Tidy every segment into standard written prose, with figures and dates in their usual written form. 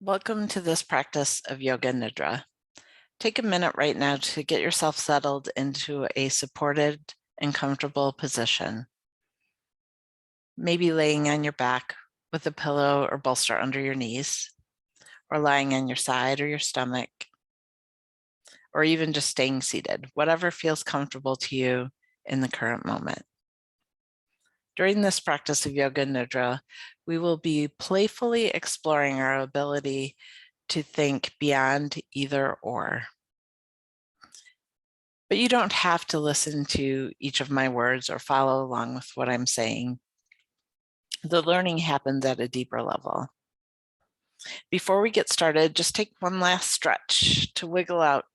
Welcome to this practice of Yoga Nidra. Take a minute right now to get yourself settled into a supported and comfortable position. Maybe laying on your back with a pillow or bolster under your knees, or lying on your side or your stomach, or even just staying seated, whatever feels comfortable to you in the current moment. During this practice of Yoga Nidra, we will be playfully exploring our ability to think beyond either or. But you don't have to listen to each of my words or follow along with what I'm saying. The learning happens at a deeper level. Before we get started, just take one last stretch to wiggle out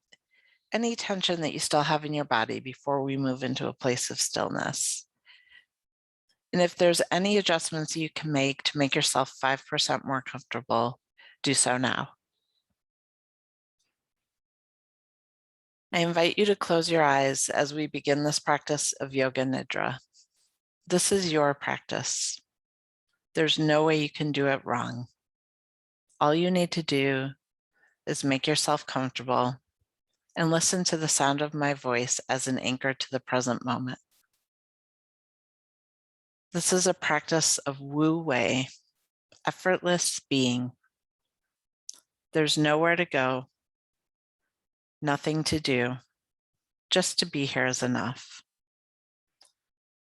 any tension that you still have in your body before we move into a place of stillness. And if there's any adjustments you can make to make yourself 5% more comfortable, do so now. I invite you to close your eyes as we begin this practice of Yoga Nidra. This is your practice. There's no way you can do it wrong. All you need to do is make yourself comfortable and listen to the sound of my voice as an anchor to the present moment. This is a practice of Wu Wei, effortless being. There's nowhere to go, nothing to do. Just to be here is enough.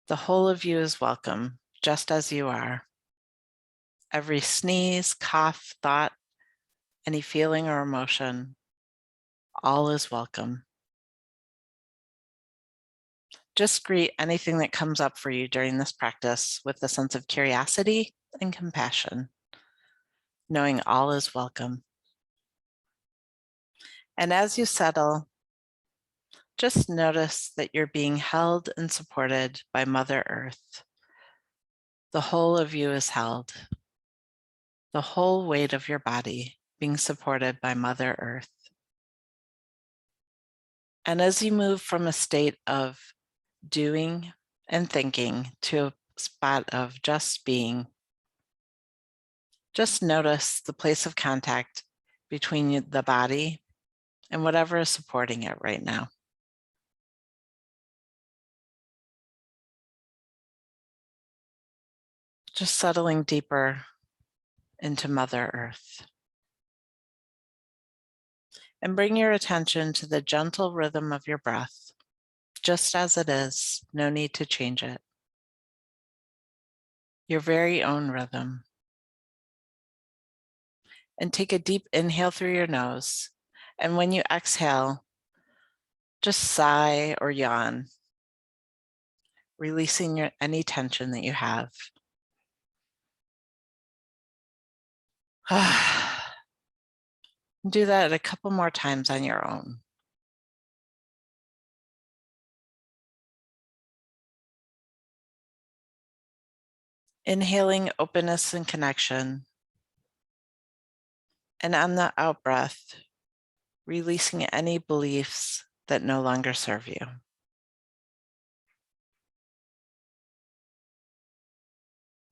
The whole of you is welcome, just as you are. Every sneeze, cough, thought, any feeling or emotion, all is welcome. Just greet anything that comes up for you during this practice with a sense of curiosity and compassion, knowing all is welcome. And as you settle, just notice that you're being held and supported by Mother Earth. The whole of you is held, the whole weight of your body being supported by Mother Earth. And as you move from a state of doing and thinking to a spot of just being, just notice the place of contact between the body and whatever is supporting it right now. Just settling deeper into Mother Earth. And bring your attention to the gentle rhythm of your breath, just as it is, no need to change it. Your very own rhythm. And take a deep inhale through your nose. And when you exhale, just sigh or yawn, releasing any tension that you have. Do that a couple more times on your own. Inhaling openness and connection. And on the out breath, releasing any beliefs that no longer serve you.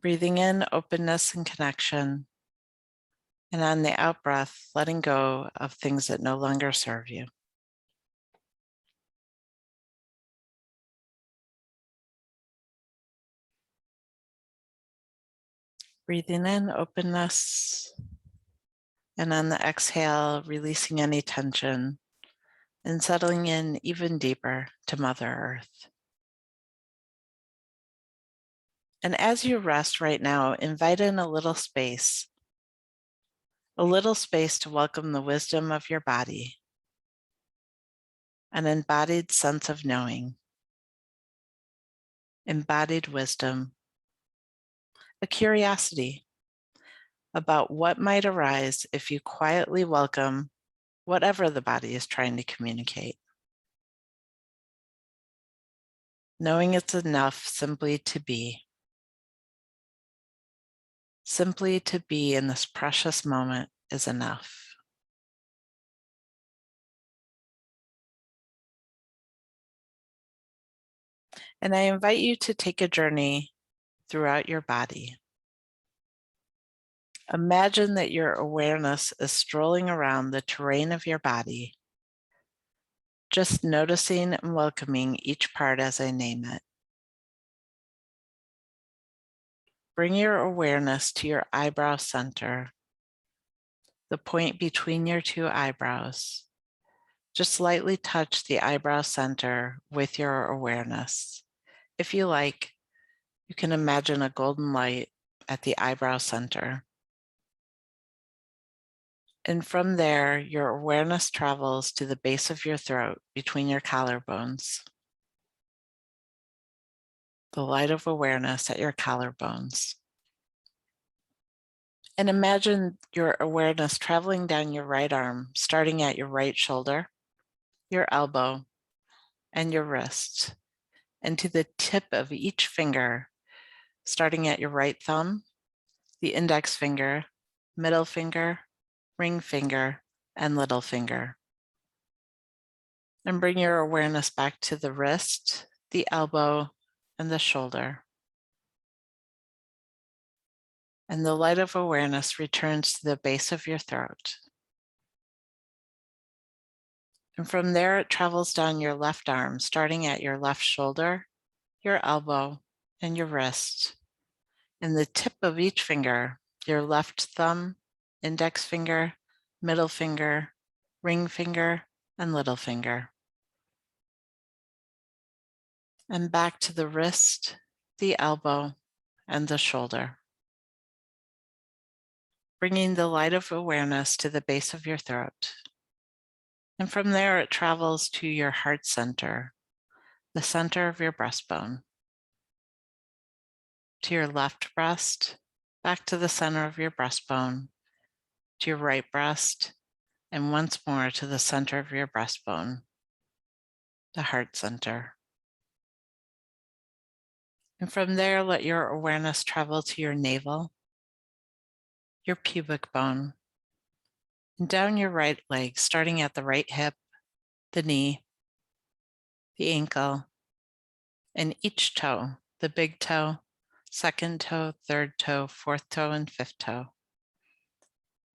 Breathing in openness and connection. And on the out breath, letting go of things that no longer serve you. Breathing in openness. And on the exhale, releasing any tension and settling in even deeper to Mother Earth. And as you rest right now, invite in a little space to welcome the wisdom of your body, an embodied sense of knowing, embodied wisdom, a curiosity about what might arise if you quietly welcome whatever the body is trying to communicate. Knowing it's enough simply to be. Simply to be in this precious moment is enough. And I invite you to take a journey throughout your body. Imagine that your awareness is strolling around the terrain of your body, just noticing and welcoming each part as I name it. Bring your awareness to your eyebrow center, the point between your two eyebrows. Just lightly touch the eyebrow center with your awareness. If you like, you can imagine a golden light at the eyebrow center. And from there, your awareness travels to the base of your throat between your collarbones. The light of awareness at your collarbones. And imagine your awareness traveling down your right arm, starting at your right shoulder, your elbow, and your wrist, and to the tip of each finger, starting at your right thumb, the index finger, middle finger, ring finger, and little finger. And bring your awareness back to the wrist, the elbow, and the shoulder. And the light of awareness returns to the base of your throat. And from there, it travels down your left arm, starting at your left shoulder, your elbow, and your wrist. And the tip of each finger, your left thumb, index finger, middle finger, ring finger, and little finger. And back to the wrist, the elbow, and the shoulder. Bringing the light of awareness to the base of your throat. And from there, it travels to your heart center, the center of your breastbone, to your left breast, back to the center of your breastbone, to your right breast, and once more to the center of your breastbone, the heart center. And from there, let your awareness travel to your navel, your pubic bone, and down your right leg, starting at the right hip, the knee, the ankle, and each toe, the big toe, second toe, third toe, fourth toe, and fifth toe.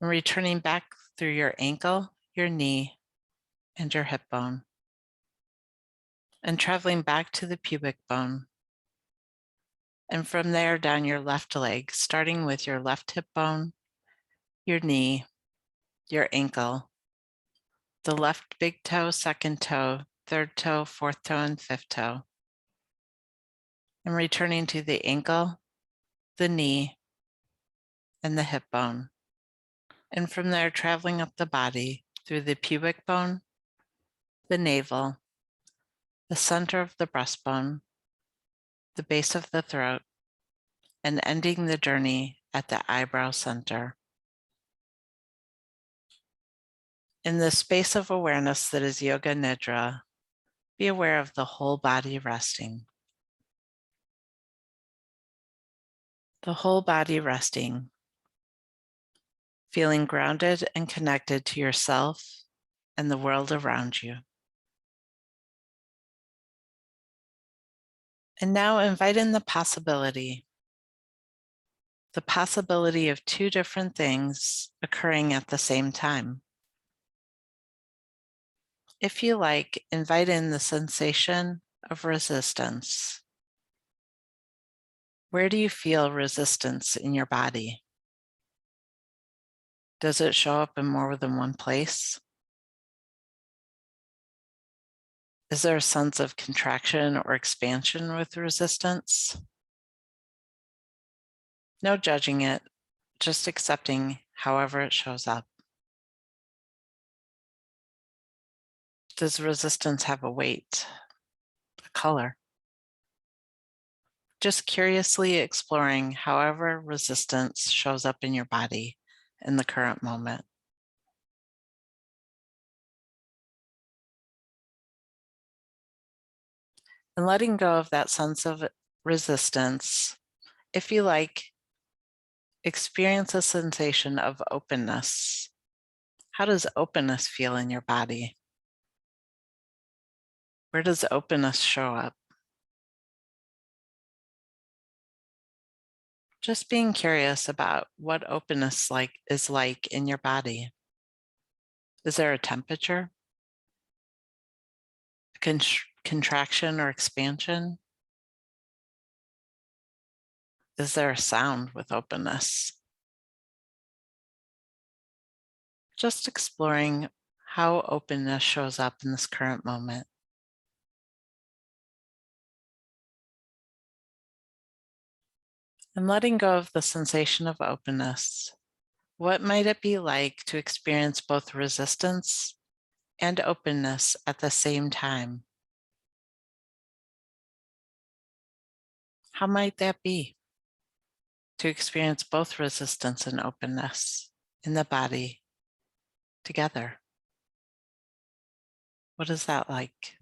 And returning back through your ankle, your knee, and your hip bone. And traveling back to the pubic bone. And from there down your left leg, starting with your left hip bone, your knee, your ankle, the left big toe, second toe, third toe, fourth toe, and fifth toe. And returning to the ankle, the knee, and the hip bone. And from there, traveling up the body through the pubic bone, the navel, the center of the breastbone, the base of the throat, and ending the journey at the eyebrow center. In the space of awareness that is Yoga Nidra, be aware of the whole body resting. The whole body resting, feeling grounded and connected to yourself and the world around you. And now invite in the possibility of two different things occurring at the same time. If you like, invite in the sensation of resistance. Where do you feel resistance in your body? Does it show up in more than one place? Is there a sense of contraction or expansion with resistance? No judging it, just accepting however it shows up. Does resistance have a weight, a color? Just curiously exploring however resistance shows up in your body in the current moment. And letting go of that sense of resistance, if you like, experience a sensation of openness. How does openness feel in your body? Where does openness show up? Just being curious about what openness is like in your body. Is there a temperature, a contraction or expansion? Is there a sound with openness? Just exploring how openness shows up in this current moment. And letting go of the sensation of openness. What might it be like to experience both resistance and openness at the same time? How might that be to experience both resistance and openness in the body together? What is that like?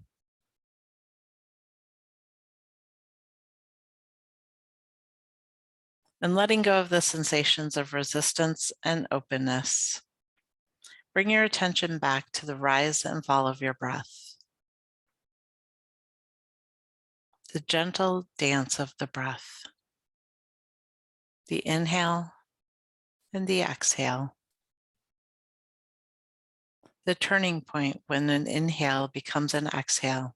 And letting go of the sensations of resistance and openness, bring your attention back to the rise and fall of your breath, the gentle dance of the breath, the inhale and the exhale, the turning point when an inhale becomes an exhale,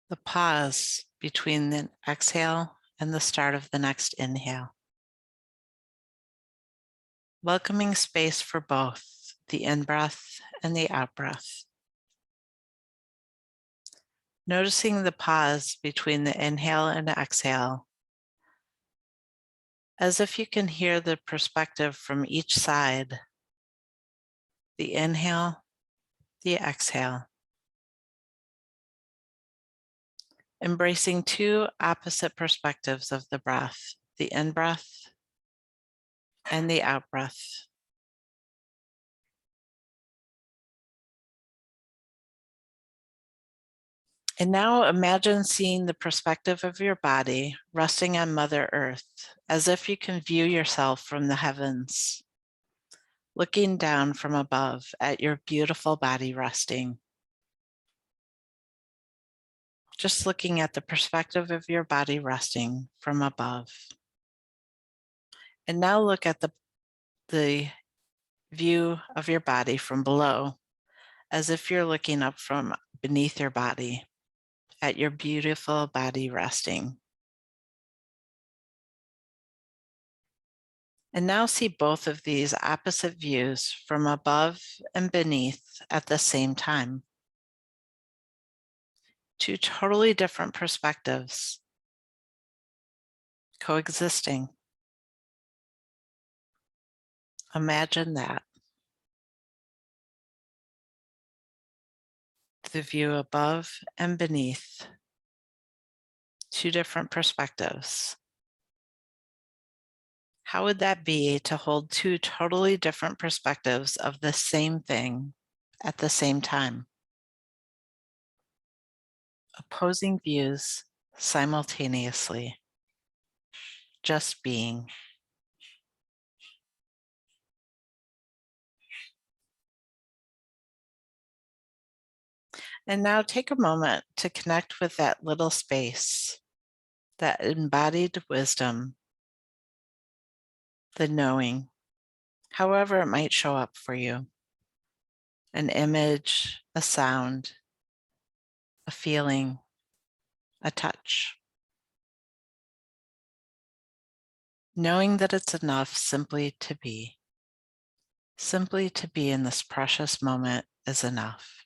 the pause between the exhale and the start of the next inhale, welcoming space for both the in-breath and the out-breath. Noticing the pause between the inhale and exhale, as if you can hear the perspective from each side, the inhale, the exhale. Embracing two opposite perspectives of the breath, the in-breath and the out-breath. And now imagine seeing the perspective of your body resting on Mother Earth, as if you can view yourself from the heavens, looking down from above at your beautiful body resting. Just looking at the perspective of your body resting from above. And now look at the view of your body from below, as if you're looking up from beneath your body at your beautiful body resting. And now see both of these opposite views from above and beneath at the same time. Two totally different perspectives coexisting. Imagine that. The view above and beneath. Two different perspectives. How would that be to hold two totally different perspectives of the same thing at the same time? Opposing views simultaneously, just being. And now take a moment to connect with that little space, that embodied wisdom, the knowing, however it might show up for you. An image, a sound, a feeling, a touch. Knowing that it's enough simply to be. Simply to be in this precious moment is enough.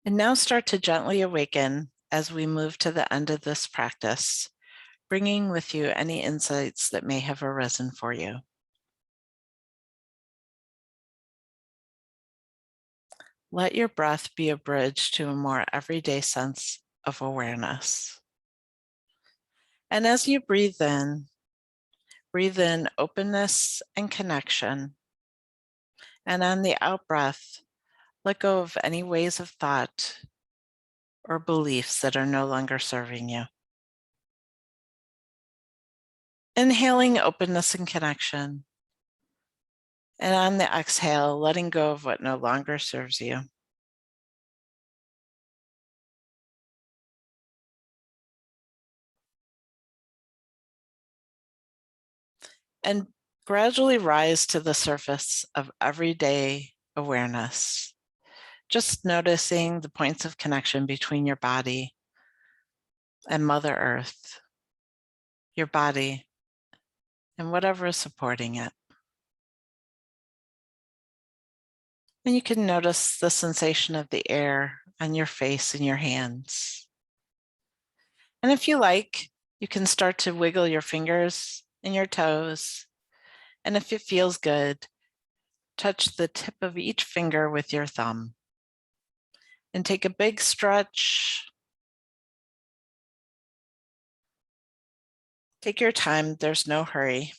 And now start to gently awaken as we move to the end of this practice, bringing with you any insights that may have arisen for you. Let your breath be a bridge to a more everyday sense of awareness. And as you breathe in openness and connection. And on the out breath, let go of any ways of thought or beliefs that are no longer serving you. Inhaling openness and connection. And on the exhale, letting go of what no longer serves you. and gradually rise to the surface of everyday awareness. Just noticing the points of connection between your body and Mother Earth, your body, and whatever is supporting it. And you can notice the sensation of the air on your face and your hands. And if you like, you can start to wiggle your fingers and your toes. And if it feels good, touch the tip of each finger with your thumb. And take a big stretch. Take your time, there's no hurry.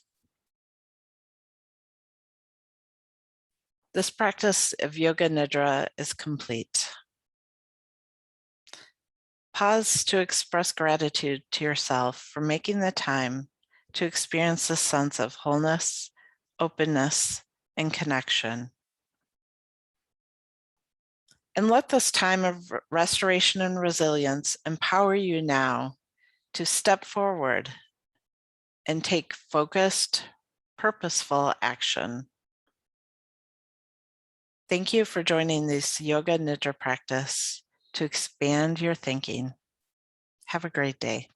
This practice of Yoga Nidra is complete. Pause to express gratitude to yourself for making the time to experience this sense of wholeness, openness, and connection. And let this time of restoration and resilience empower you now to step forward and take focused, purposeful action. Thank you for joining this Yoga Nidra practice to expand your thinking. Have a great day.